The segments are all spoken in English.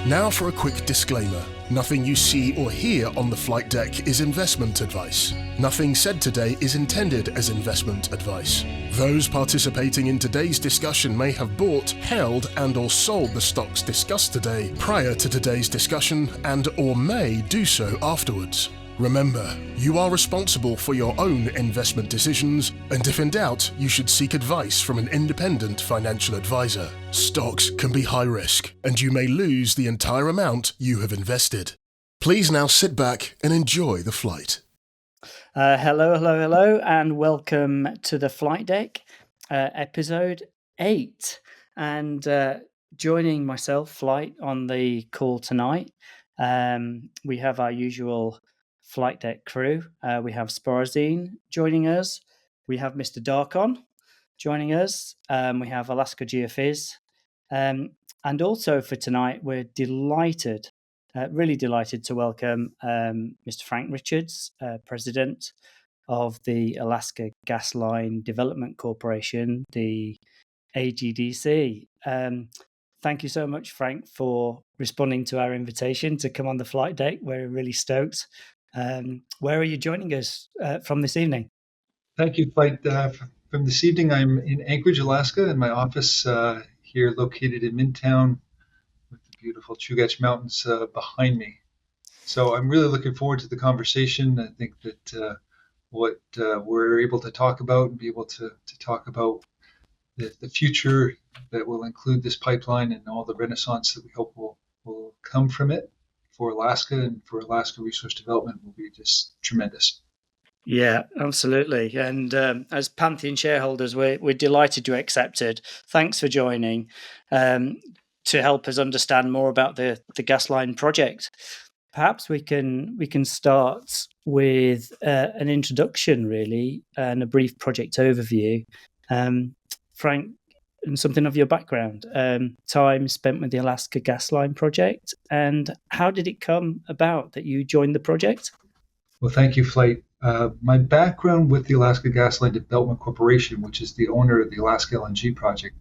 Now for a quick disclaimer. Nothing you see or hear on the flight deck is investment advice. Nothing said today is intended as investment advice. Those participating in today's discussion may have bought, held and/or sold the stocks discussed today prior to today's discussion and/or may do so afterwards. Remember, you are responsible for your own investment decisions, and if in doubt, you should seek advice from an independent financial advisor. Stocks can be high risk, and you may lose the entire amount you have invested. Please now sit back and enjoy the flight. Hello, and welcome to the flight deck, episode 8. And joining myself, Flight, on the call tonight, we have our usual flight deck crew. We have Sporazine joining us. We have Mr. Darkon joining us. We have Alaska Gasline. And also for tonight, we're really delighted to welcome Mr. Frank Richards, President of the Alaska Gasline Development Corporation, the AGDC. Thank you so much, Frank, for responding to our invitation to come on the flight deck. We're really stoked. Where are you joining us from this evening? Thank you, Flight. From this evening, I'm in Anchorage, Alaska, in my office here located in Midtown with the beautiful Chugach Mountains behind me. So I'm really looking forward to the conversation. I think that what we're able to talk about and be able to talk about the future that will include this pipeline and all the renaissance that we hope will come from it for Alaska and for Alaska resource development will be just tremendous. Yeah, absolutely. And as Pantheon shareholders, we're delighted you accepted. Thanks for joining to help us understand more about the Gasline project. Perhaps we can start with an introduction, really, and a brief project overview. Frank, and something of your background, time spent with the Alaska Gasline project, and how did it come about that you joined the project? Well, thank you, Flight. My background with the Alaska Gasline Development Corporation, which is the owner of the AlaskaLNG project,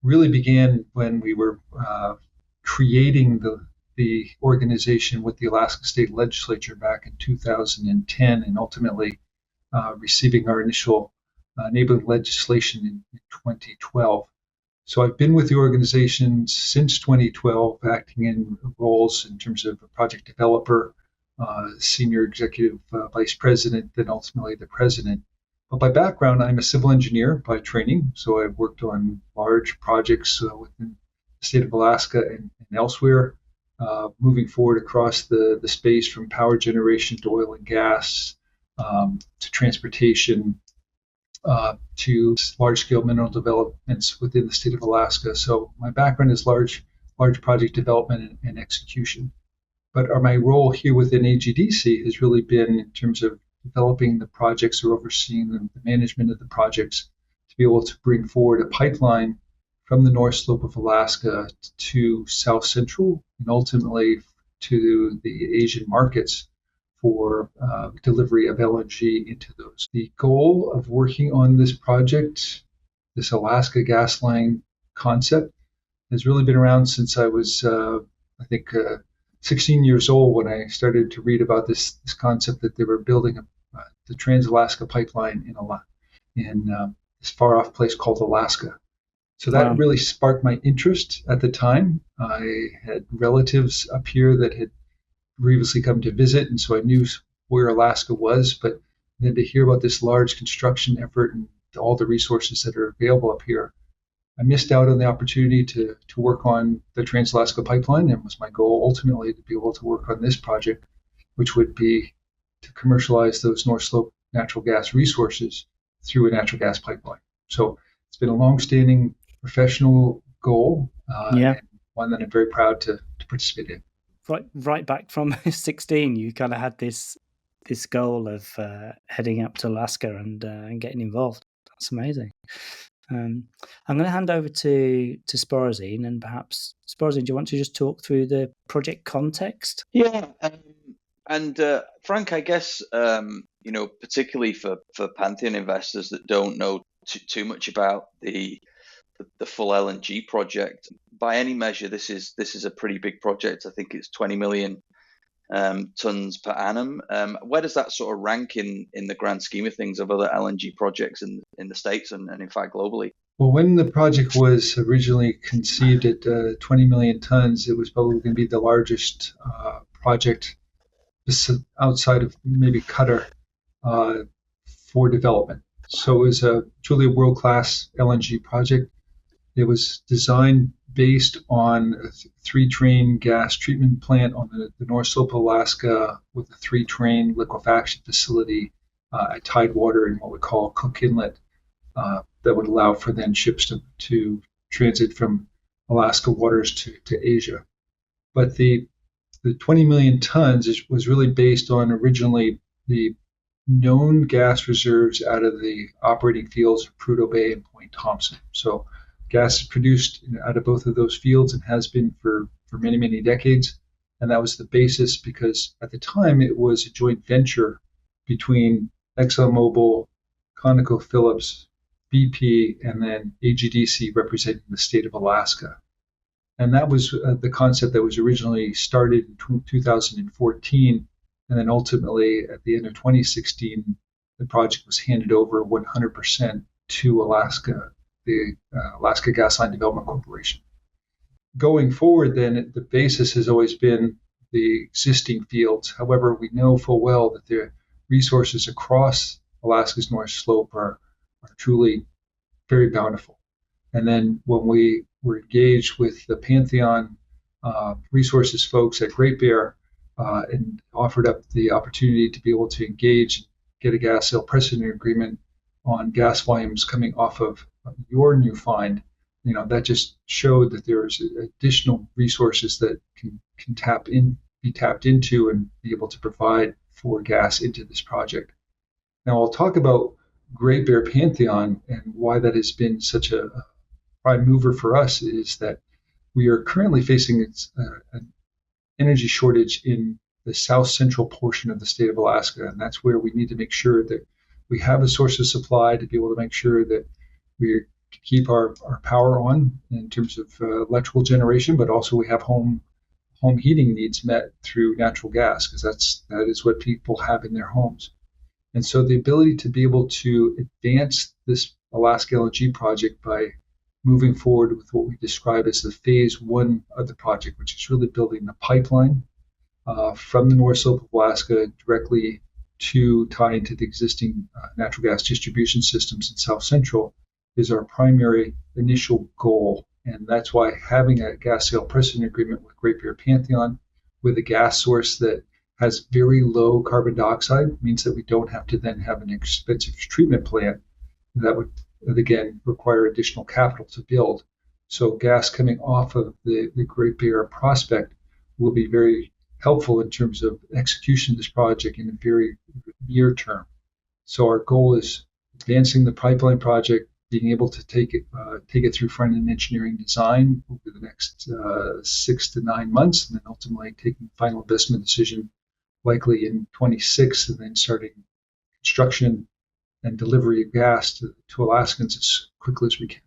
really began when we were creating the organization with the Alaska State Legislature back in 2010 and ultimately receiving our initial enabling legislation in 2012. So I've been with the organization since 2012, acting in roles in terms of a project developer, senior executive vice president, then ultimately the president. But by background, I'm a civil engineer by training. So I've worked on large projects within the state of Alaska and elsewhere, moving forward across the space from power generation to oil and gas, to transportation, to large-scale mineral developments within the state of Alaska. So my background is large project development and execution. But my role here within AGDC has really been in terms of developing the projects or overseeing the management of the projects to be able to bring forward a pipeline from the North Slope of Alaska to South Central and ultimately to the Asian markets for delivery of LNG into those. The goal of working on this project, this Alaska Gasline concept, has really been around since I was, 16 years old when I started to read about this concept that they were building the Trans-Alaska Pipeline in this far-off place called Alaska. So that really sparked my interest at the time. I had relatives up here that had previously come to visit, and so I knew where Alaska was, but then to hear about this large construction effort and all the resources that are available up here, I missed out on the opportunity to work on the Trans-Alaska Pipeline, and it was my goal ultimately to be able to work on this project, which would be to commercialize those North Slope natural gas resources through a natural gas pipeline. So it's been a long-standing professional goal, and one that I'm very proud to participate in. Right back from 16, you kind of had this goal of heading up to Alaska and getting involved. That's amazing. I'm going to hand over to Sporazine, and perhaps Sporazine, do you want to just talk through the project context? Yeah, and Frank, I guess particularly for Pantheon investors that don't know too much about the the full LNG project. By any measure, this is a pretty big project. I think it's 20 million tons per annum. Where does that sort of rank in the grand scheme of things of other LNG projects in the States and in fact globally? Well, when the project was originally conceived at 20 million tons, it was probably going to be the largest project outside of maybe Qatar for development. So it was truly a world-class LNG project. It was designed based on a 3-train gas treatment plant on the North Slope of Alaska with a 3-train liquefaction facility at Tidewater in what we call Cook Inlet. That would allow for then ships to transit from Alaska waters to Asia. But the 20 million tons was really based on originally the known gas reserves out of the operating fields of Prudhoe Bay and Point Thompson. So gas is produced out of both of those fields and has been for many, many decades. And that was the basis because at the time it was a joint venture between ExxonMobil, ConocoPhillips, BP, and then AGDC representing the state of Alaska. And that was the concept that was originally started in 2014. And then ultimately, at the end of 2016, the project was handed over 100% to Alaska, the Alaska Gasline Development Corporation. Going forward, then, the basis has always been the existing fields. However, we know full well that the resources across Alaska's North Slope are truly very bountiful. And then when we were engaged with the Pantheon resources folks at Great Bear and offered up the opportunity to be able to engage and get a gas sale precedent agreement on gas volumes coming off of your new find, that just showed that there's additional resources that can be tapped into and be able to provide for gas into this project. Now I'll talk about Great Bear Pantheon and why that has been such a prime mover for us is that we are currently facing an energy shortage in the south central portion of the state of Alaska, and that's where we need to make sure that we have a source of supply to be able to make sure that we keep our power on in terms of electrical generation, but also we have home heating needs met through natural gas because that is what people have in their homes. And so the ability to be able to advance this AlaskaLNG project by moving forward with what we describe as the phase 1 of the project, which is really building the pipeline from the North Slope of Alaska directly to tie into the existing natural gas distribution systems in South Central, is our primary initial goal. And that's why having a gas sale precedent agreement with Great Bear Pantheon with a gas source that has very low carbon dioxide means that we don't have to then have an expensive treatment plant that would, again, require additional capital to build. So gas coming off of the Great Bear prospect will be very helpful in terms of execution of this project in a very near term. So our goal is advancing the pipeline project, being able to take it through front-end engineering design over the next 6 to 9 months, and then ultimately taking the final investment decision likely in 26, and then starting construction and delivery of gas to Alaskans as quickly as we can.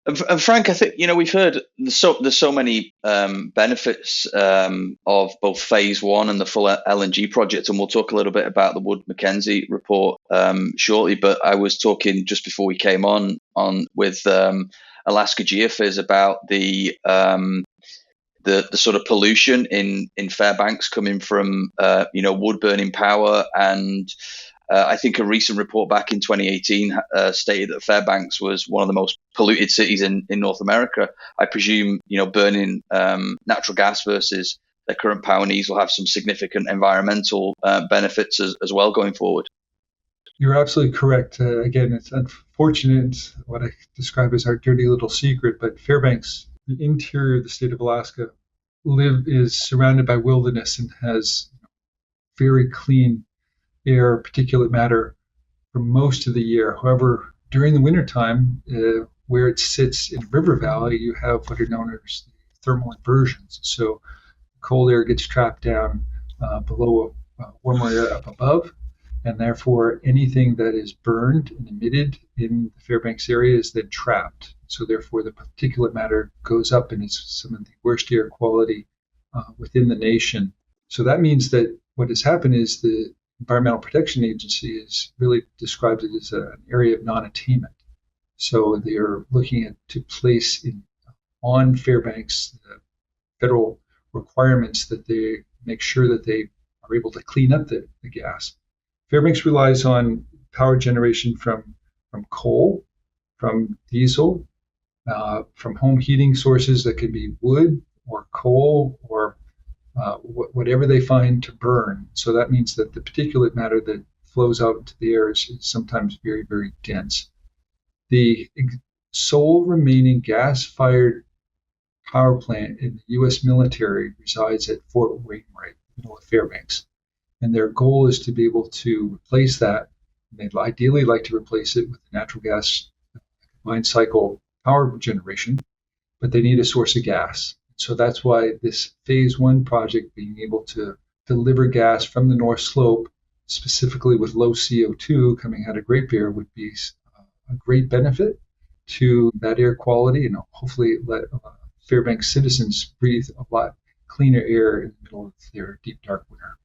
And Frank, I think we've heard there's so many benefits of both phase 1 and the full LNG project, and we'll talk a little bit about the Wood Mackenzie report shortly. But I was talking just before we came on with Alaska GeoPhys about the sort of pollution in Fairbanks coming from wood burning power, and I think a recent report back in 2018 stated that Fairbanks was one of the most polluted cities in North America. I presume burning natural gas versus their current power needs will have some significant environmental benefits as well going forward. You're absolutely correct. Again, it's unfortunate what I describe as our dirty little secret, but Fairbanks, the interior of the state of Alaska, is surrounded by wilderness and has very clean air, particulate matter for most of the year. However, during the wintertime, where it sits in River Valley, you have what are known as thermal inversions. So cold air gets trapped down below, warm air up above, And therefore, anything that is burned and emitted in the Fairbanks area is then trapped. So therefore, the particulate matter goes up and is some of the worst air quality within the nation. So that means that what has happened is the Environmental Protection Agency has really described it as an area of non-attainment. So they are looking to place on Fairbanks the federal requirements that they make sure that they are able to clean up the gas. Fairbanks relies on power generation from coal, from diesel, from home heating sources that could be wood or coal or whatever they find to burn. So that means that the particulate matter that flows out into the air is sometimes very, very dense. The sole remaining gas-fired power plant in the U.S. military resides at Fort Wainwright, middle of Fairbanks. And their goal is to be able to replace that. They'd ideally like to replace it with natural gas combined cycle power generation, but they need a source of gas. So that's why this phase one project, being able to deliver gas from the North Slope, specifically with low CO2 coming out of Great Bear, would be a great benefit to that air quality, and hopefully let Fairbanks citizens breathe a lot cleaner air in the middle of their deep, dark winter.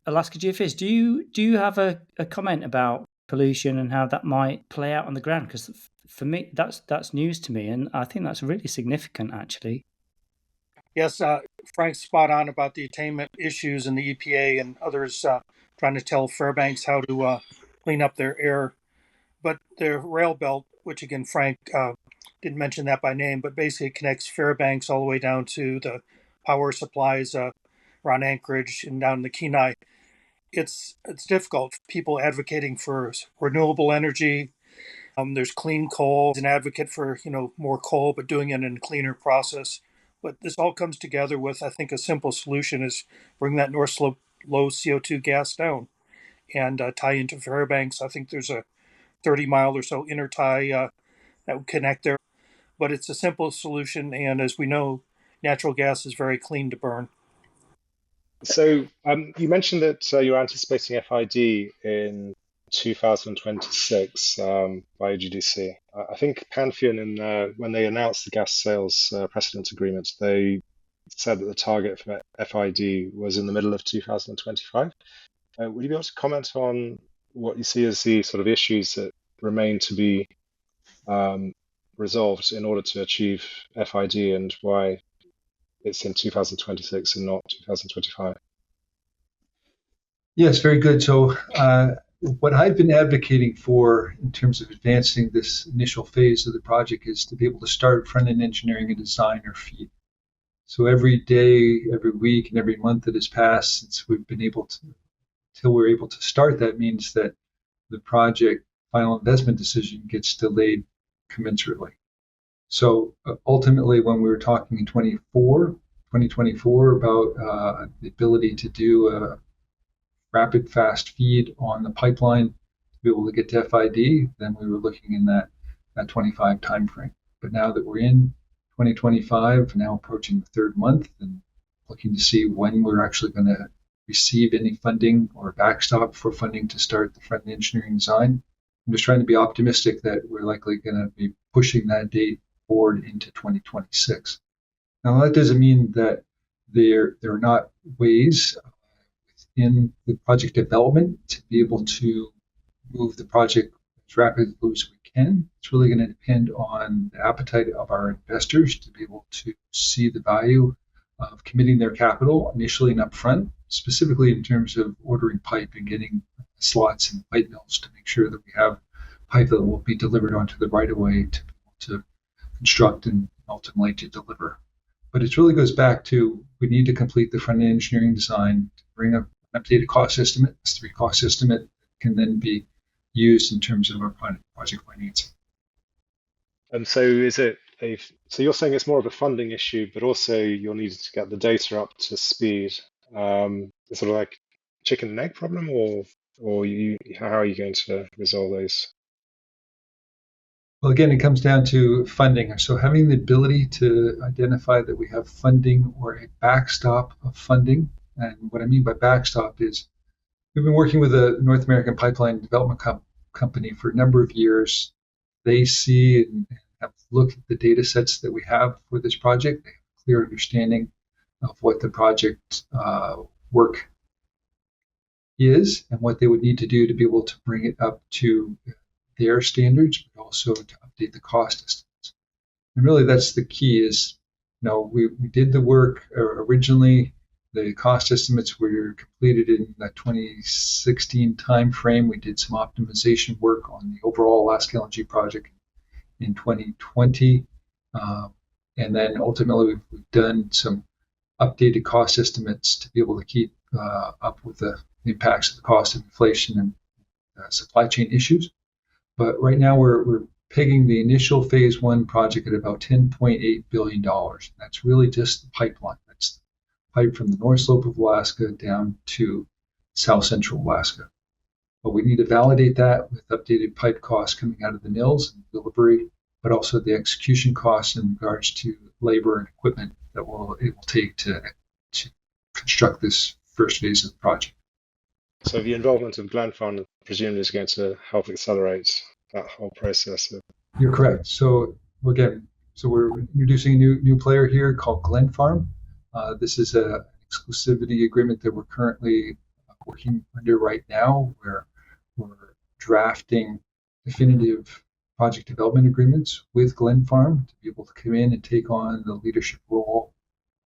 Alaska GFIS, do you have a comment about pollution and how that might play out on the ground? Because for me, that's news to me, and I think that's really significant, actually. Yes, Frank's spot on about the attainment issues and the EPA and others trying to tell Fairbanks how to clean up their air. But the rail belt, which again, Frank didn't mention that by name, but basically connects Fairbanks all the way down to the power supplies around Anchorage and down the Kenai. It's difficult. People advocating for renewable energy. There's clean coal. An advocate for more coal, but doing it in a cleaner process. But this all comes together with, I think, a simple solution is bring that North Slope low CO2 gas down and tie into Fairbanks. I think there's a 30-mile or so intertie that would connect there. But it's a simple solution, and as we know, natural gas is very clean to burn. So you mentioned that you're anticipating FID in 2026 by AGDC. I think Pantheon, when they announced the gas sales precedent agreement, they said that the target for FID was in the middle of 2025. Would you be able to comment on what you see as the sort of issues that remain to be resolved in order to achieve FID and why it's in 2026 and not 2025? Yes, very good. So what I've been advocating for in terms of advancing this initial phase of the project is to be able to start front-end engineering and design or FEED. So every day, every week, and every month that has passed since we've been able to, till we're able to start, that means that the project final investment decision gets delayed commensurately. So ultimately, when we were talking in 2024 about the ability to do a rapid, fast feed on the pipeline to be able to get to FID, then we were looking in that 25 timeframe. But now that we're in 2025, now approaching the third month, and looking to see when we're actually going to receive any funding or backstop for funding to start the front-end engineering design, I'm just trying to be optimistic that we're likely going to be pushing that date forward into 2026. Now, that doesn't mean that there are not ways in the project development to be able to move the project as rapidly as we can. It's really going to depend on the appetite of our investors to be able to see the value of committing their capital initially and upfront, specifically in terms of ordering pipe and getting slots in pipe mills to make sure that we have pipe that will be delivered onto the right of way to be able to construct and ultimately to deliver. But it really goes back to we need to complete the front-end engineering design to bring up an updated cost estimate. This 3 cost estimate can then be used in terms of our project financing. And so is it so you're saying it's more of a funding issue, but also you'll need to get the data up to speed. It's sort of like chicken and egg problem, or how are you going to resolve those? Well, again, it comes down to funding. So having the ability to identify that we have funding or a backstop of funding. And what I mean by backstop is we've been working with a North American pipeline development company for a number of years. They see and have looked at the data sets that we have for this project. They have a clear understanding of what the project work is and what they would need to do to be able to bring it up to their standards, but also to update the cost estimates. And really, that's the key. Is we did the work originally. The cost estimates were completed in the 2016 timeframe. We did some optimization work on the overall AlaskaLNG project in 2020. And then ultimately, we've done some updated cost estimates to be able to keep up with the impacts of the cost of inflation and supply chain issues. But right now, we're pegging the initial phase one project at about $10.8 billion. That's really just the pipeline. That's pipe from the North Slope of Alaska down to South Central Alaska. But we need to validate that with updated pipe costs coming out of the mills and delivery, but also the execution costs in regards to labor and equipment that it will take to construct this first phase of the project. So the involvement of Glenfarne presumably is going to help accelerate that whole process. You're correct. So we're introducing a new player here called Glenfarne. This is an exclusivity agreement that we're currently working under right now, where we're drafting definitive project development agreements with Glenfarne to be able to come in and take on the leadership role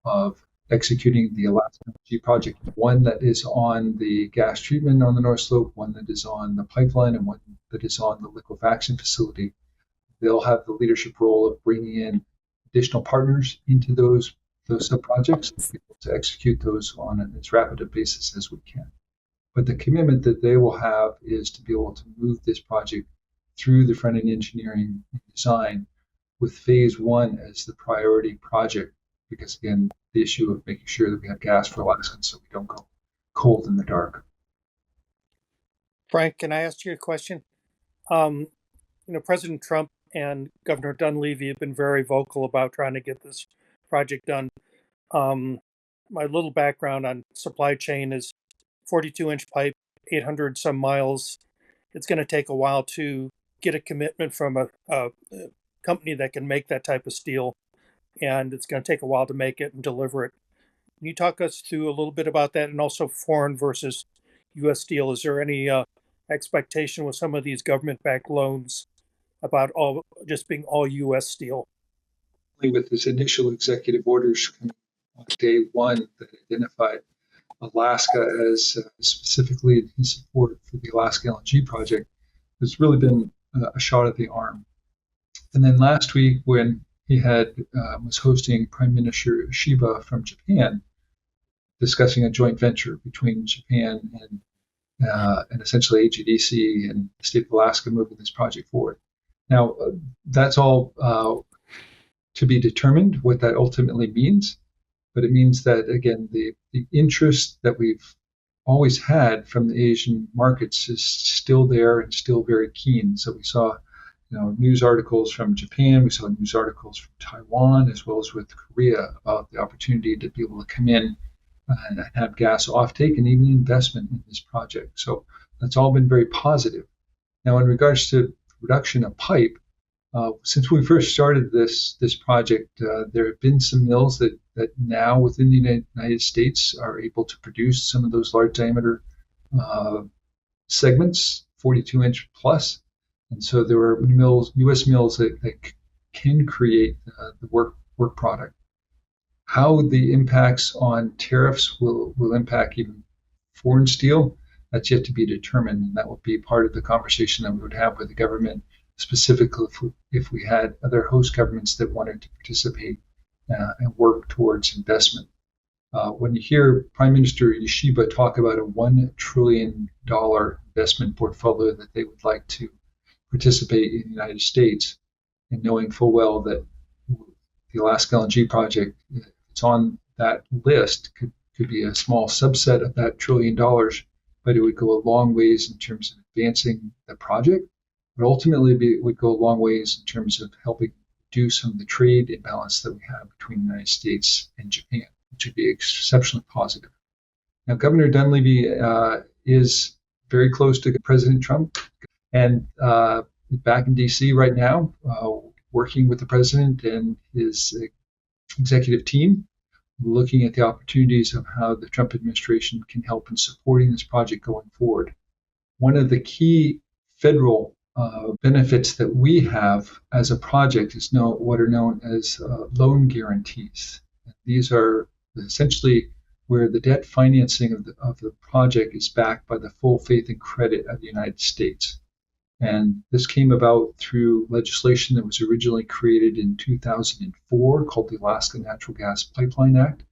of executing the AlaskaLNG project, one that is on the gas treatment on the North Slope, one that is on the pipeline, and one that is on the liquefaction facility. They'll have the leadership role of bringing in additional partners into those sub-projects to be able to execute those on as rapid a basis as we can. But the commitment that they will have is to be able to move this project through the front-end engineering and design with phase one as the priority project, because again, the issue of making sure that we have gas for Alaskans so we don't go cold in the dark. Frank, can I ask you a question? President Trump and Governor Dunleavy have been very vocal about trying to get this project done. My little background on supply chain is 42-inch pipe, 800 some miles. It's going to take a while to get a commitment from a company that can make that type of steel, and it's going to take a while to make it and deliver it. Can you talk us through a little bit about that, and also foreign versus U.S. steel? Is there any expectation with some of these government-backed loans about just being all U.S. steel? With this initial executive orders on day one that identified Alaska as specifically in support for the AlaskaLNG project, there's really been a shot at the arm. And then last week, when he was hosting Prime Minister Shiba from Japan, discussing a joint venture between Japan and essentially AGDC and the state of Alaska moving this project forward. Now, that's all to be determined what that ultimately means, but it means that, again, the interest that we've always had from the Asian markets is still there and still very keen. So we saw news articles from Japan, we saw news articles from Taiwan, as well as with Korea, about the opportunity to be able to come in and have gas offtake and even investment in this project. So that's all been very positive. Now, in regards to production of pipe, since we first started this project, there have been some mills that now within the United States are able to produce some of those large diameter segments, 42-inch plus. And so there are U.S. mills that can create the work product. How the impacts on tariffs will impact even foreign steel, that's yet to be determined. And that will be part of the conversation that we would have with the government, specifically if we had other host governments that wanted to participate and work towards investment. When you hear Prime Minister Yoshiba talk about a $1 trillion investment portfolio that they would like to participate in the United States, and knowing full well that the AlaskaLNG project, if it's on that list, could be a small subset of that $1 trillion, but it would go a long ways in terms of advancing the project. But ultimately, it would go a long ways in terms of helping do some of the trade imbalance that we have between the United States and Japan, which would be exceptionally positive. Now, Governor Dunleavy is very close to President Trump, and back in D.C. right now, working with the president and his executive team, looking at the opportunities of how the Trump administration can help in supporting this project going forward. One of the key federal benefits that we have as a project is what are known as loan guarantees. These are essentially where the debt financing of the project is backed by the full faith and credit of the United States. And this came about through legislation that was originally created in 2004 called the Alaska Natural Gas Pipeline Act.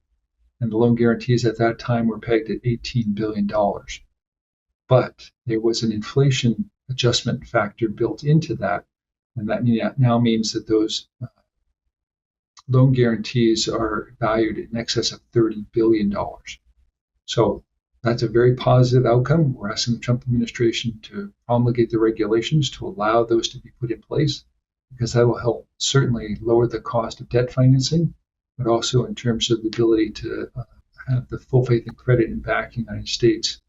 And the loan guarantees at that time were pegged at $18 billion. But there was an inflation adjustment factor built into that. And that now means that those loan guarantees are valued in excess of $30 billion. So that's a very positive outcome. We're asking the Trump administration to promulgate the regulations to allow those to be put in place, because that will help certainly lower the cost of debt financing, but also in terms of the ability to have the full faith and credit and back the United States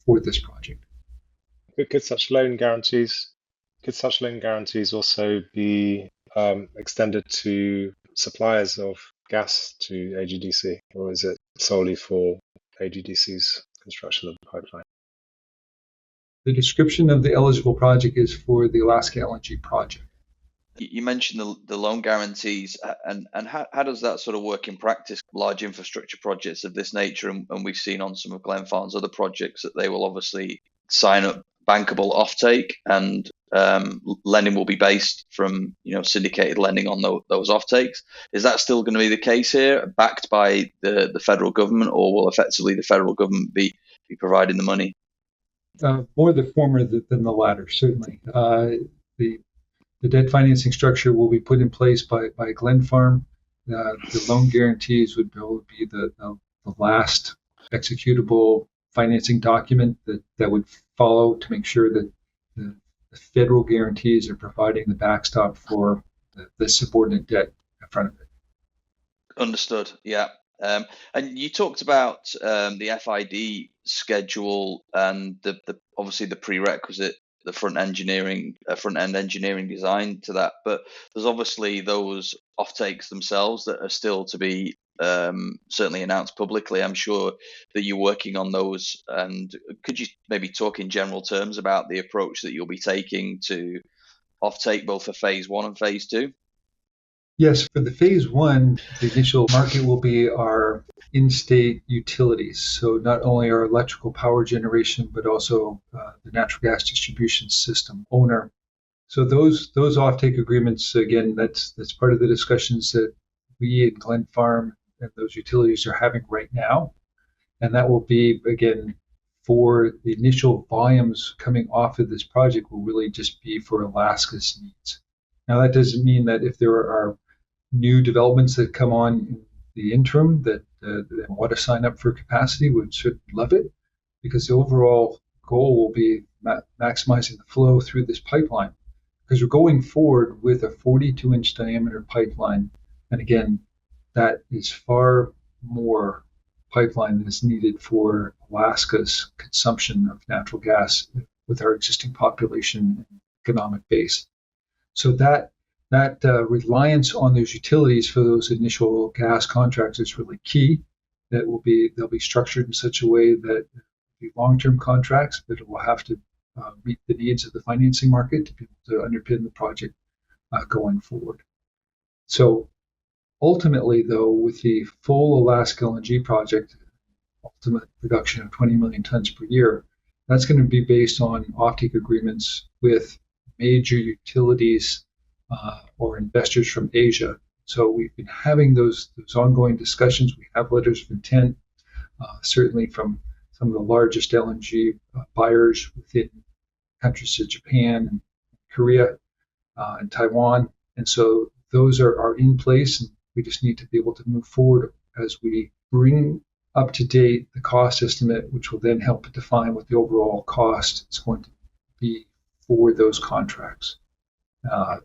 for this project. Could such loan guarantees also be extended to suppliers of gas to AGDC, or is it solely for AGDC's construction of the pipeline? The description of the eligible project is for the AlaskaLNG project. You mentioned the loan guarantees, and how does that sort of work in practice? Large infrastructure projects of this nature, and we've seen on some of Glenfarne's other projects that they will obviously sign up bankable offtake, and lending will be based from syndicated lending on those offtakes. Is that still going to be the case here, backed by the federal government, or will effectively the federal government be providing the money? More the former than the latter, certainly. The debt financing structure will be put in place by Glenfarne. The loan guarantees would be the last executable financing document that would follow to make sure that the federal guarantees are providing the backstop for the subordinate debt in front of it. Understood. Yeah. And you talked about the FID schedule and the obviously the prerequisite, the front end engineering design to that. But there's obviously those offtakes themselves that are still to be certainly announced publicly. I'm sure that you're working on those. And could you maybe talk in general terms about the approach that you'll be taking to offtake both for phase 1 and phase 2? Yes, for the phase 1, the initial market will be our in-state utilities. So not only our electrical power generation, but also the natural gas distribution system owner. So those offtake agreements, again, that's part of the discussions that we at Glenfarne and those utilities are having right now. And that will be, again, for the initial volumes coming off of this project will really just be for Alaska's needs. Now, that doesn't mean that if there are new developments that come on in the interim that want to sign up for capacity, would certainly love it, because the overall goal will be maximizing the flow through this pipeline, because we're going forward with a 42-inch diameter pipeline. And again, that is far more pipeline than is needed for Alaska's consumption of natural gas with our existing population and economic base. So that reliance on those utilities for those initial gas contracts is really key. They'll be structured in such a way that be long-term contracts, but it will have to meet the needs of the financing market to be able to underpin the project going forward. So ultimately, though, with the full AlaskaLNG project, ultimate production of 20 million tons per year, that's going to be based on offtake agreements with major utilities or investors from Asia. So we've been having those ongoing discussions. We have letters of intent, certainly from some of the largest LNG buyers within countries such as Japan and Korea and Taiwan. And so those are in place, and we just need to be able to move forward as we bring up to date the cost estimate, which will then help define what the overall cost is going to be for those contracts.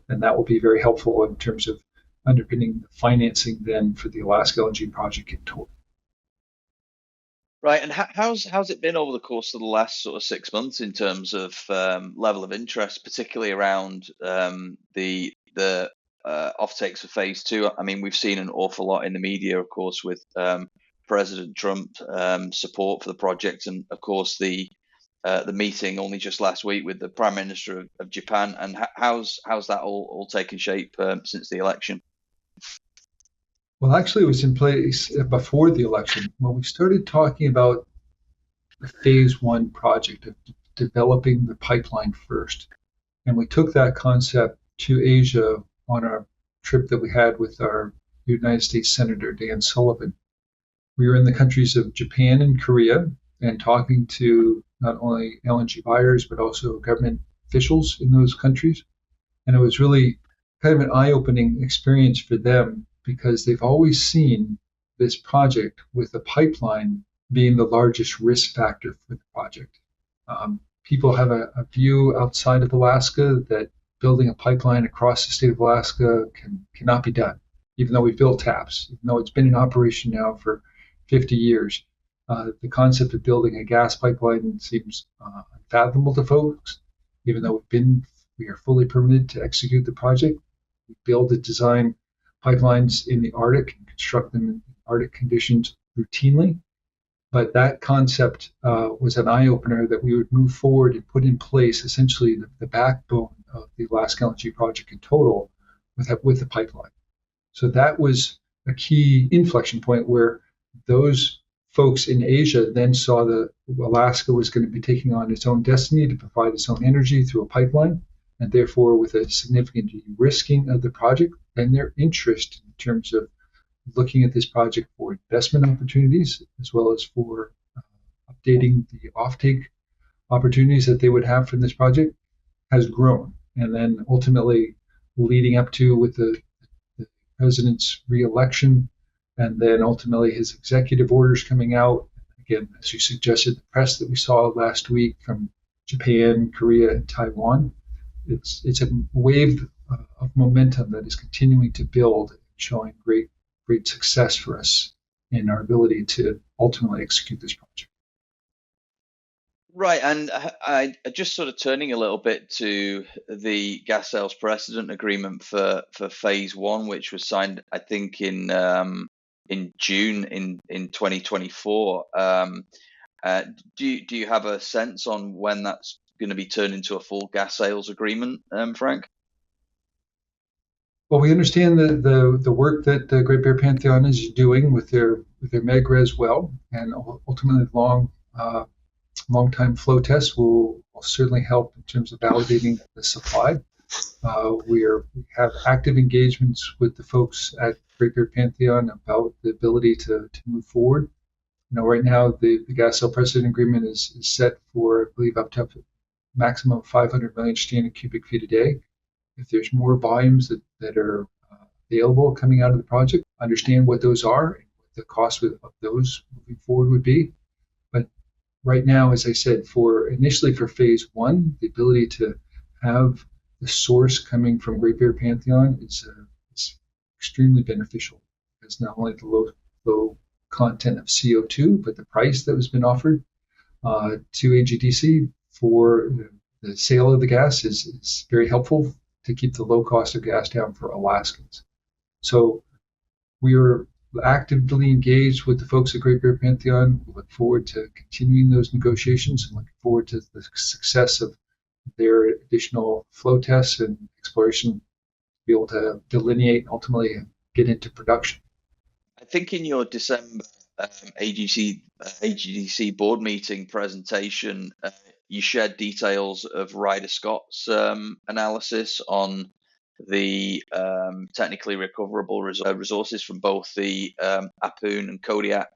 And that will be very helpful in terms of underpinning the financing then for the AlaskaLNG project in total. Right, and how's it been over the course of the last sort of 6 months in terms of level of interest, particularly around the offtakes for phase two? I mean, we've seen an awful lot in the media, of course, with President Trump support for the project, and of course the meeting only just last week with the Prime Minister of Japan. And how's that all taken shape since the election? Well, actually, it was in place before the election when we started talking about the phase one project of developing the pipeline first. And we took that concept to Asia on our trip that we had with our United States Senator Dan Sullivan. We were in the countries of Japan and Korea and talking to not only LNG buyers, but also government officials in those countries. And it was really kind of an eye-opening experience for them because they've always seen this project with a pipeline being the largest risk factor for the project. People have a view outside of Alaska that building a pipeline across the state of Alaska cannot be done, even though we've built TAPS, even though it's been in operation now for 50 years. The concept of building a gas pipeline seems unfathomable to folks, even though we are fully permitted to execute the project. We build and design pipelines in the Arctic and construct them in Arctic conditions routinely. But that concept was an eye-opener that we would move forward and put in place essentially the backbone of the AlaskaLNG project in total with the pipeline. So that was a key inflection point where those folks in Asia then saw that Alaska was going to be taking on its own destiny to provide its own energy through a pipeline, and therefore with a significant de-risking of the project and their interest in terms of looking at this project for investment opportunities as well as for updating the offtake opportunities that they would have from this project has grown. And then ultimately leading up to with the president's re-election and then ultimately his executive orders coming out. Again, as you suggested, the press that we saw last week from Japan, Korea, and Taiwan, it's a wave of momentum that is continuing to build, showing great success for us in our ability to ultimately execute this project. Right, and I just sort of turning a little bit to the gas sales precedent agreement for phase one, which was signed, I think, in June in 2024. Do you have a sense on when that's going to be turned into a full gas sales agreement, Frank? Well, we understand the work that Great Bear Pantheon is doing with their MEGRES well, and ultimately long-time flow tests will certainly help in terms of validating the supply. We have active engagements with the folks at Great Bear Pantheon about the ability to move forward. Right now the gas sale precedent agreement is set for, I believe, up to maximum 500 million standard cubic feet a day. If there's more volumes that are available coming out of the project, understand what those are and what the cost of those moving forward would be. But right now, as I said, initially for phase one, the ability to have the source coming from Great Bear Pantheon is extremely beneficial. It's not only the low content of CO2, but the price that has been offered to AGDC for the sale of the gas is very helpful to keep the low cost of gas down for Alaskans. So we are actively engaged with the folks at Great Bear Pantheon. We look forward to continuing those negotiations and looking forward to the success of their additional flow tests and exploration to be able to delineate and ultimately get into production. I think in your December AGDC board meeting presentation, you shared details of Ryder Scott's analysis on the technically recoverable resources from both the Ahpun and Kodiak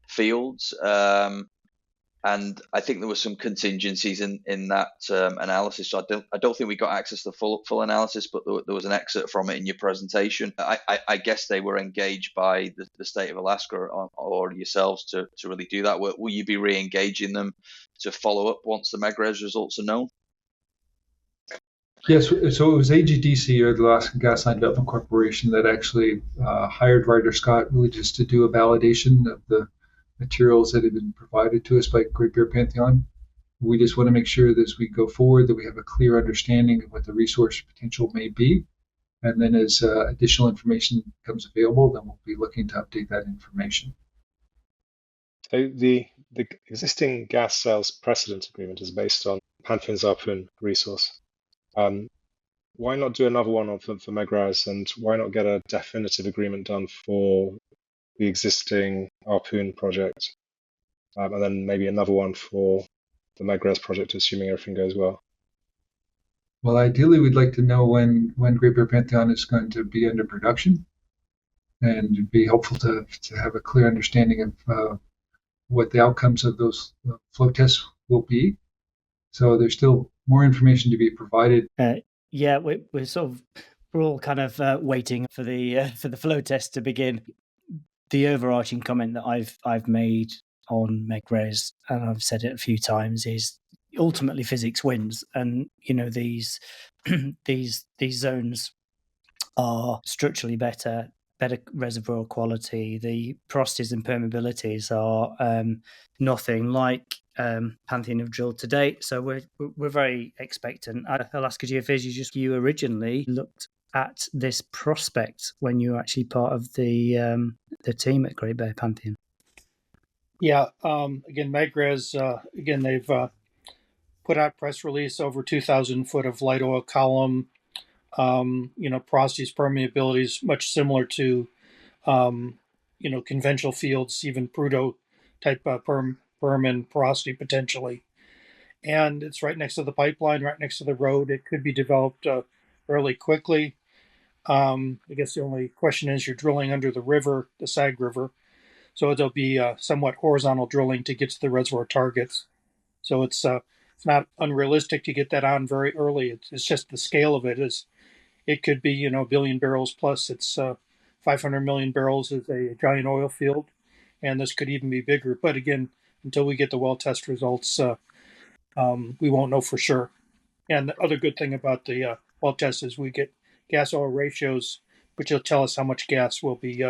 fields. And I think there were some contingencies in that analysis. So I don't think we got access to the full analysis, but there was an excerpt from it in your presentation. I guess they were engaged by the state of Alaska or yourselves to really do that. Will you be re-engaging them to follow up once the MEGRES results are known? Yes, so it was AGDC, or the Alaska Gasline Development Corporation, that actually hired Ryder Scott really just to do a validation of the materials that have been provided to us by Great Bear Pantheon. We just want to make sure that as we go forward that we have a clear understanding of what the resource potential may be. And then as additional information becomes available, then we'll be looking to update that information. So the existing gas sales precedent agreement is based on Pantheon's harpoon resource. Why not do another one for Megrez, and why not get a definitive agreement done for the existing harpoon project, and then maybe another one for the Megrez project, assuming everything goes well? Well, ideally, we'd like to know when Great Bear Pantheon is going to be under production, and it'd be helpful to have a clear understanding of what the outcomes of those flow tests will be. So there's still more information to be provided. Yeah, we're all kind of waiting for the flow test to begin. The overarching comment that I've made on Megrez, and I've said it a few times, is ultimately physics wins, and these these zones are structurally better reservoir quality. The porosities and permeabilities are nothing like Pantheon have drilled to date, so we're very expectant. At Alaska GeoPhys, you originally looked at this prospect when you were actually part of the team at Great Bear Pantheon. Yeah, again, Megrez, they've put out press release over 2,000 foot of light oil column. Porosities, permeabilities, much similar to, conventional fields, even Prudhoe type perm and porosity potentially. And it's right next to the pipeline, right next to the road. It could be developed fairly quickly. I guess the only question is you're drilling under the river, the Sag River. So there'll be somewhat horizontal drilling to get to the reservoir targets. So it's not unrealistic to get that on very early. It's just the scale of it is. It could be, a billion barrels plus. It's 500 million barrels is a giant oil field, and this could even be bigger. But again, until we get the well test results, we won't know for sure. And the other good thing about the well test is we get gas oil ratios, which will tell us how much gas we'll be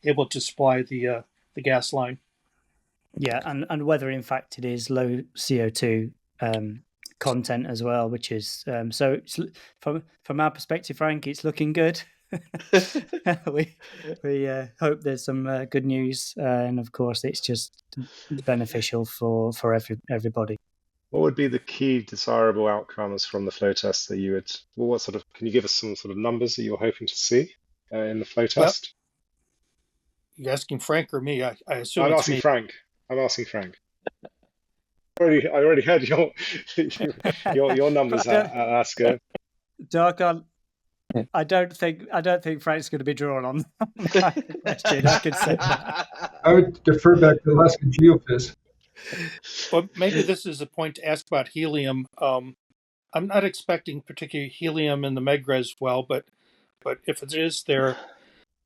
able to supply the gas line. Yeah, and whether in fact it is low CO2 content as well, which is so it's, from our perspective, Frank, it's looking good. we hope there's some good news, and of course it's just beneficial for everybody. What would be the key desirable outcomes from the flow test that you would? Well, what sort of? Can you give us some sort of numbers that you're hoping to see in the flow test? Well, you're asking Frank or me? I assume I'm it's asking me. Frank. I'm asking Frank. I already heard your numbers at Alaska. Doug, I don't think Frank's going to be drawn on that question. I can say that. I would defer back to Alaska GeoPhys. Well, maybe this is a point to ask about helium. I'm not expecting particularly helium in the Megrez well, but if it is there,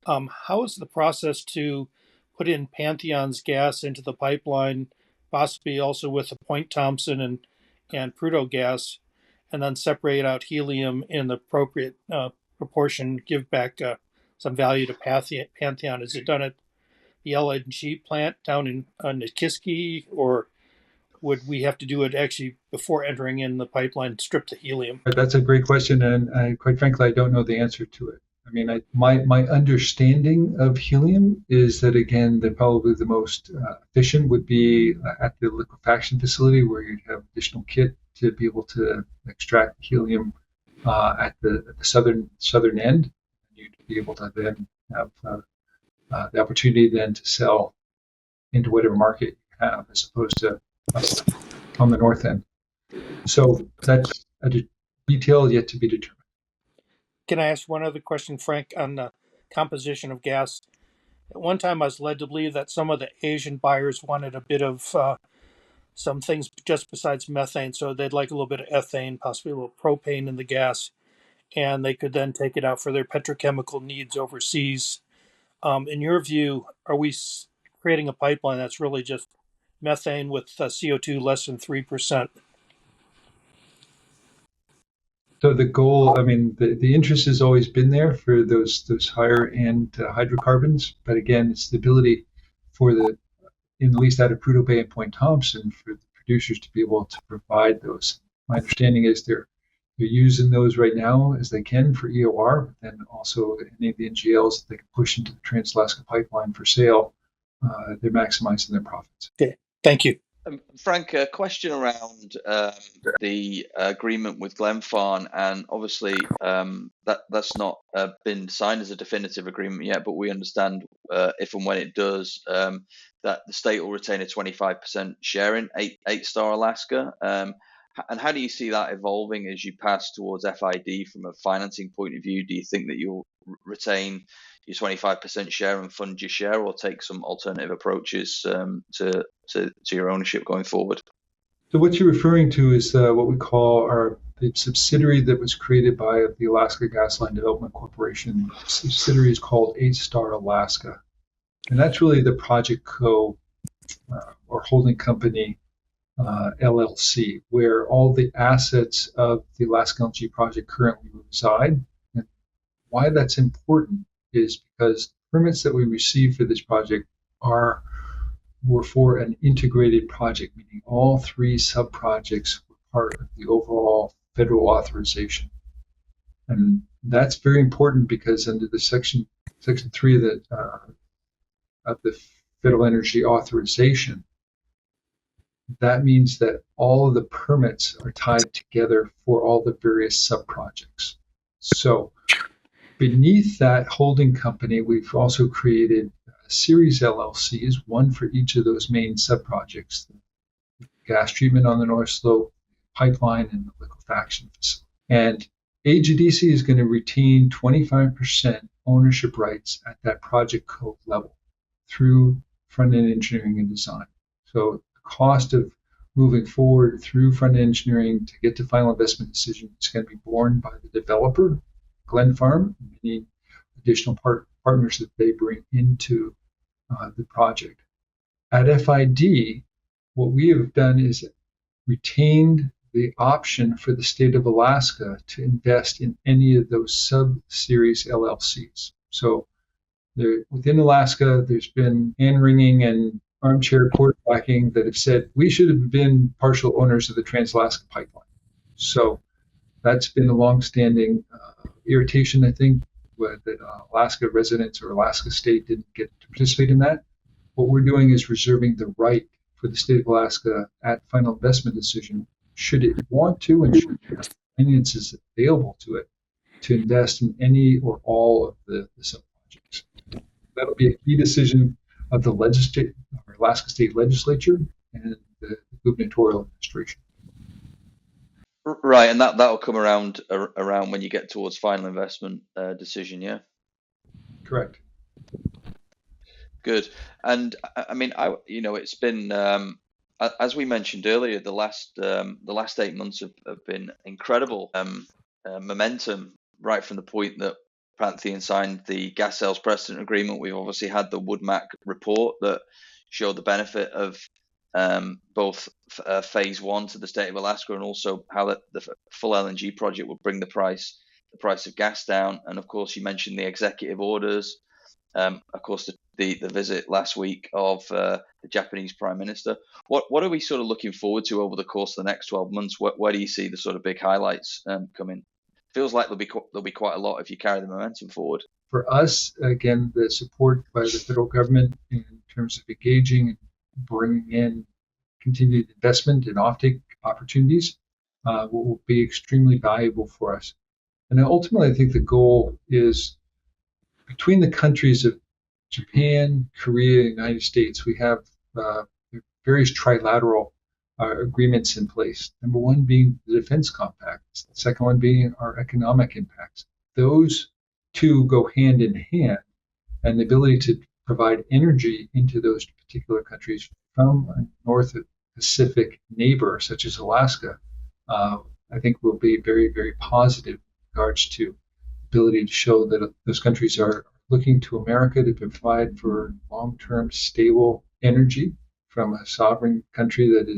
how is the process to put in Pantheon's gas into the pipeline, possibly also with the Point Thompson and Prudhoe gas, and then separate out helium in the appropriate proportion, give back some value to Pantheon? Is it done at the LNG plant down in Nikiski, or would we have to do it actually before entering in the pipeline, strip the helium? That's a great question, and quite frankly, I don't know the answer to it. I mean, my understanding of helium is that, again, probably the most efficient would be at the liquefaction facility, where you'd have additional kit to be able to extract helium at the southern end. You'd be able to then have the opportunity then to sell into whatever market you have, as opposed to on the north end. So that's a detail yet to be determined. Can I ask one other question, Frank, on the composition of gas? At one time, I was led to believe that some of the Asian buyers wanted a bit of some things just besides methane, so they'd like a little bit of ethane, possibly a little propane in the gas, and they could then take it out for their petrochemical needs overseas. In your view, are we creating a pipeline that's really just methane with CO2 less than 3%? So the goal, I mean, the interest has always been there for those higher end hydrocarbons, but again, it's the ability for the in at least out of Prudhoe Bay and Point Thompson, for the producers to be able to provide those. My understanding is they're using those right now as they can for EOR, but then also any of the NGLs that they can push into the Trans-Alaska Pipeline for sale, they're maximizing their profits. Okay, thank you. Frank, a question around the agreement with Glenfarne, and obviously that's not been signed as a definitive agreement yet, but we understand if and when it does, that the state will retain a 25% share in 8-Star Alaska. And how do you see that evolving as you pass towards FID from a financing point of view? Do you think that you'll retain your 25% share and fund your share, or take some alternative approaches to your ownership going forward? So what you're referring to is what we call the subsidiary that was created by the Alaska Gasline Development Corporation. The subsidiary is called 8-Star Alaska. And that's really the project co or holding company LLC, where all the assets of the AlaskaLNG project currently reside. And why that's important is because permits that we received for this project were for an integrated project, meaning all 3 sub-projects were part of the overall federal authorization. And that's very important because under the section 3 of the Federal Energy Authorization, that means that all of the permits are tied together for all the various sub-projects. So beneath that holding company, we've also created a series LLCs, one for each of those main sub-projects: the gas treatment on the North Slope, pipeline, and the liquefaction facility. And AGDC is going to retain 25% ownership rights at that project code level through front-end engineering and design. So cost of moving forward through front-end engineering to get to final investment decision is going to be borne by the developer, Glenfarne, and any additional partners that they bring into the project. At FID, what we have done is retained the option for the state of Alaska to invest in any of those sub-series LLCs. So within Alaska, there's been hand-wringing and armchair quarterbacking that have said we should have been partial owners of the Trans-Alaska Pipeline. So that's been a long-standing irritation, I think, that Alaska residents or Alaska State didn't get to participate in that. What we're doing is reserving the right for the state of Alaska at final investment decision, should it want to and should it have finances available to it, to invest in any or all of the sub-projects. That'll be a key decision of the Alaska State Legislature and the gubernatorial administration. Right, and that'll come around when you get towards final investment decision, yeah? Correct. Good. And I mean, it's been as we mentioned earlier, the last 8 months have been incredible momentum, right from the point that Pantheon signed the gas sales precedent agreement. We've obviously had the WoodMac report that showed the benefit of both phase 1 to the state of Alaska, and also how the full LNG project would bring the price of gas down. And of course, you mentioned the executive orders. Of course, the visit last week of the Japanese Prime Minister. What are we sort of looking forward to over the course of the next 12 months? Where do you see the sort of big highlights coming? Feels like there'll be quite a lot if you carry the momentum forward. For us, again, the support by the federal government in terms of engaging and bringing in continued investment and offtake opportunities will be extremely valuable for us. And ultimately, I think the goal is between the countries of Japan, Korea, and the United States, we have various trilateral agreements in place. Number one being the defense compact, the second one being our economic impacts. Those two go hand in hand, and the ability to provide energy into those particular countries from a North Pacific neighbor such as Alaska, I think will be very, very positive in regards to ability to show that those countries are looking to America to provide for long-term stable energy from a sovereign country that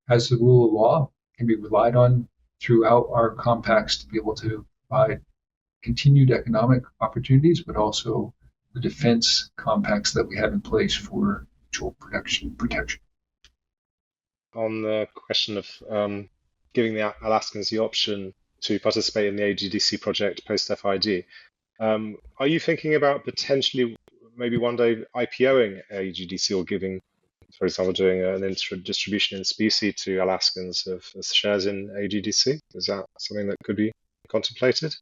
has the rule of law, can be relied on throughout our compacts to be able to provide continued economic opportunities, but also the defense compacts that we have in place for actual production protection. On the question of giving the Alaskans the option to participate in the AGDC project post FID, are you thinking about potentially maybe one day IPOing AGDC or giving, for example, doing an distribution in specie to Alaskans of shares in AGDC? Is that something that could be contemplated?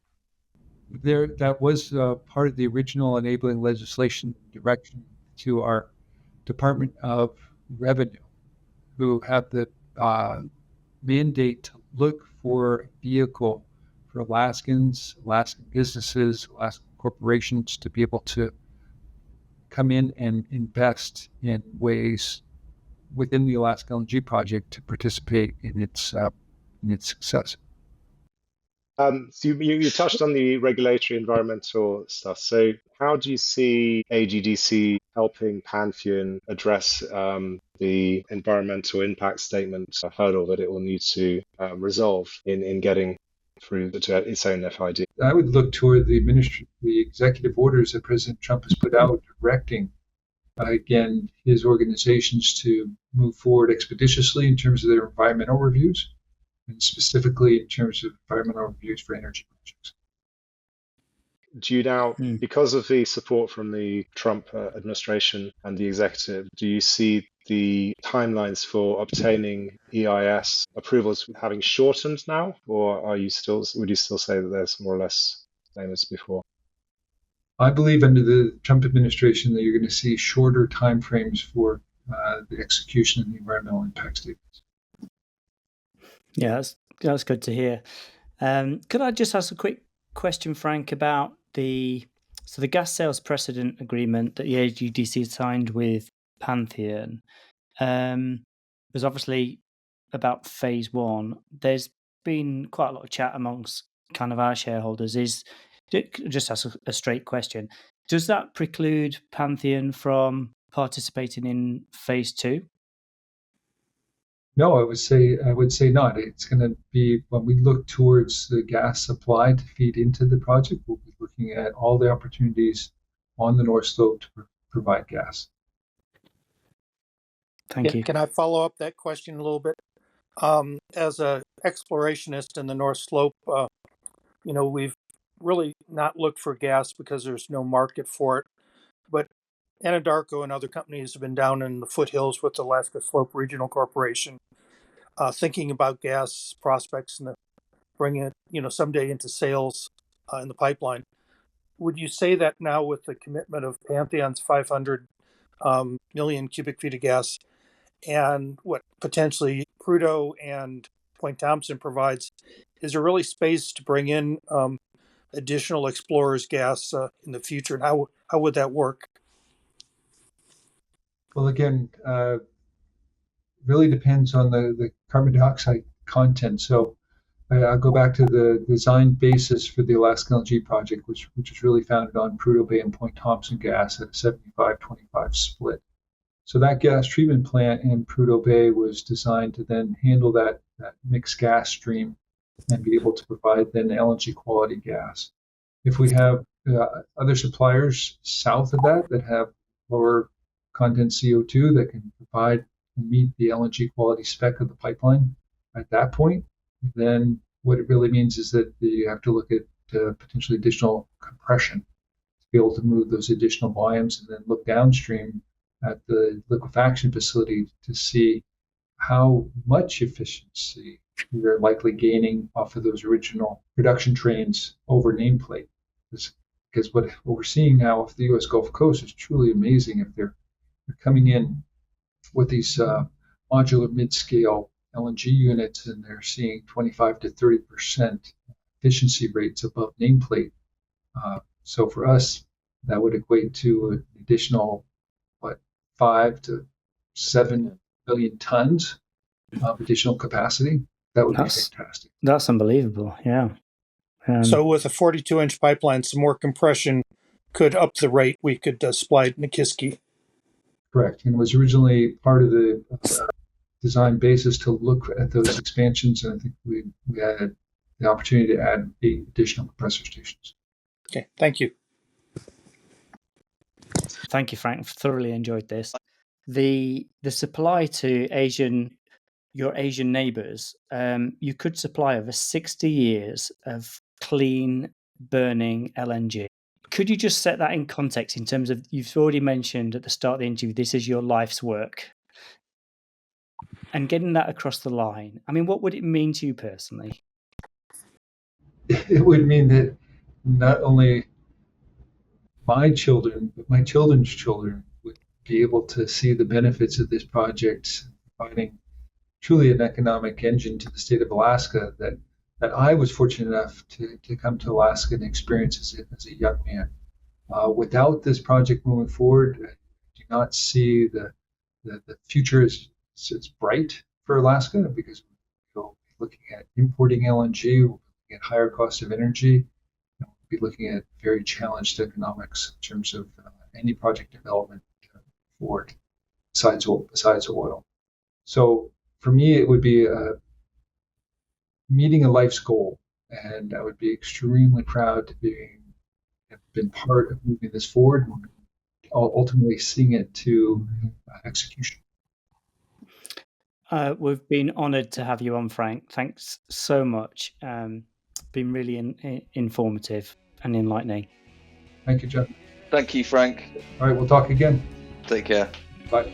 That was part of the original enabling legislation direction to our Department of Revenue, who have the mandate to look for a vehicle for Alaskans, Alaskan businesses, Alaskan corporations to be able to come in and invest in ways within the AlaskaLNG project to participate in its success. So you touched on the regulatory environmental stuff. So how do you see AGDC helping Pantheon address the environmental impact statement hurdle that it will need to resolve in getting through to its own FID? I would look toward the executive orders that President Trump has put out directing, again, his organizations to move forward expeditiously in terms of their environmental reviews, and specifically in terms of environmental reviews for energy projects. Do you now, because of the support from the Trump administration and the executive, do you see the timelines for obtaining EIS approvals having shortened now, or would you still say that there's more or less the same as before? I believe under the Trump administration that you're going to see shorter timeframes for the execution of the environmental impact statements. Yeah, that's good to hear. Could I just ask a quick question, Frank, about the gas sales precedent agreement that the AGDC signed with Pantheon? There's obviously about phase one. There's been quite a lot of chat amongst kind of our shareholders. Just ask a straight question: does that preclude Pantheon from participating in phase two? No, I would say not. It's going to be, when we look towards the gas supply to feed into the project, we'll be looking at all the opportunities on the North Slope to provide gas. Thank you. Can I follow up that question a little bit? As an explorationist in the North Slope, we've really not looked for gas because there's no market for it. But Anadarko and other companies have been down in the foothills with the Alaska Slope Regional Corporation, thinking about gas prospects and bringing it, someday into sales in the pipeline. Would you say that now, with the commitment of Pantheon's 500 million cubic feet of gas, and what potentially Prudhoe and Point Thompson provides, is there really space to bring in additional explorers gas in the future? And how would that work? Well, again, really depends on the carbon dioxide content. So I'll go back to the design basis for the AlaskaLNG project, which is really founded on Prudhoe Bay and Point Thompson gas at a 75-25 split. So that gas treatment plant in Prudhoe Bay was designed to then handle that mixed gas stream and be able to provide then LNG quality gas. If we have other suppliers south of that have lower content CO2 that can provide and meet the LNG quality spec of the pipeline at that point, then what it really means is that you have to look at potentially additional compression to be able to move those additional volumes, and then look downstream at the liquefaction facility to see how much efficiency we're likely gaining off of those original production trains over nameplate. Because what we're seeing now off the U.S. Gulf Coast is truly amazing. If they're coming in with these modular mid-scale LNG units, and they're seeing 25 to 30% efficiency rates above nameplate. So for us, that would equate to an additional 5 to 7 billion tons of additional capacity. That would be fantastic. That's unbelievable. Yeah. So with a 42-inch pipeline, some more compression could up the rate we could supply at Nikiski. Correct. And it was originally part of the design basis to look at those expansions, and I think we had the opportunity to add 8 additional compressor stations. Okay, thank you. Thank you, Frank. Thoroughly enjoyed this. the supply to your Asian neighbours, you could supply over 60 years of clean burning LNG. Could you just set that in context in terms of, you've already mentioned at the start of the interview, this is your life's work, and getting that across the line? I mean, what would it mean to you personally? It would mean that not only my children, but my children's children would be able to see the benefits of this project, providing truly an economic engine to the state of Alaska that I was fortunate enough to come to Alaska and experience as a young man. Without this project moving forward, I do not see the future is bright for Alaska, because we'll be looking at importing LNG, we'll be looking at higher costs of energy, and we'll be looking at very challenged economics in terms of any project development forward besides oil. So for me, it would be meeting a life's goal, and I would be extremely proud to have been part of moving this forward and ultimately seeing it to execution. We've been honoured to have you on, Frank. Thanks so much. Been really informative and enlightening. Thank you, John. Thank you, Frank. All right, we'll talk again. Take care. Bye.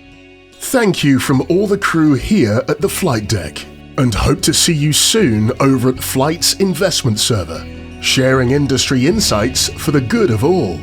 Thank you from all the crew here at the Flight Deck, and hope to see you soon over at Flight's investment server, sharing industry insights for the good of all.